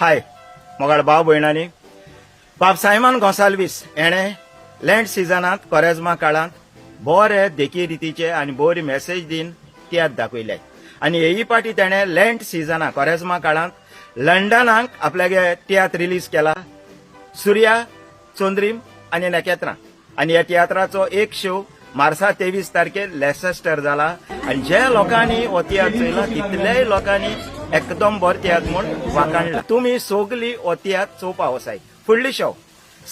हाय मोगाळ भाव भयणांनी बाब सायमन गोंसाल्वीस हेणे लँड सिजनात कोरेजमा काळात बरे देखी रितीचे आनी बरी मेसेज दिन तियात्र दाखयले आनी हेई पाटी तेणे लँड सिजना कोरेजमा काळात लंडनाक आपल्यागे तियात्र रिलीज केला सुर्या चोंद्रीम आनी नकेत्रां आनी ह्या तियात्राचो एक शो मार्चा 23 तारखेर लेसेस्टर जाला आनी जे लोकांनी हो तियात्र चोयला तितल्याय लोकांनी एकदम बरो तियात्र म्हूण वाखाणला तुमी सोगली हो तियात्र चोवपा वसाय फुडली शो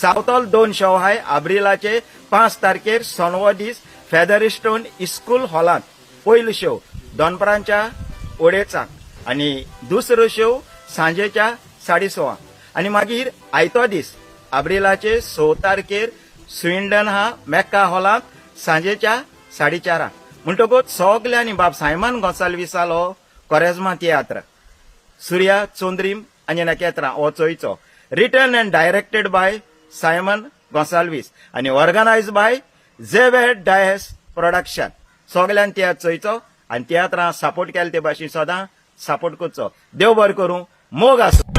सावथॉल 2 शो आहाय एप्रिलाचे 5 तारखेर सोनवो दीस फेदरस्टोन इस्कूल हॉलांत पयलो शो दोनपरांच्या ओडेचांक आनी दुसरो शो सांजेच्या 6:30 आनी मागीर आयतो दीस एप्रिलाचे 6 तारखेर स्विंडन हा मेक्का हॉलांत सांजेच्या 4:30 म्हणटकूच सगल्यांनी बाब सायमन गोंसाल्विसालो कोरेजमा तियात्र सुर्या चोंद्रीम आनी नकेत्रां हो चोयचो written and directed by Simon Gonsalves आनी ऑर्गनायज बाय जेवेड डायस प्रोडक्शन सगल्यांनी तियात्र चोयचो आनी तियात्रां सपोर्ट केले ते भाशेन सदां सपोर्ट करचो देव बरें करूं मोग आसूं.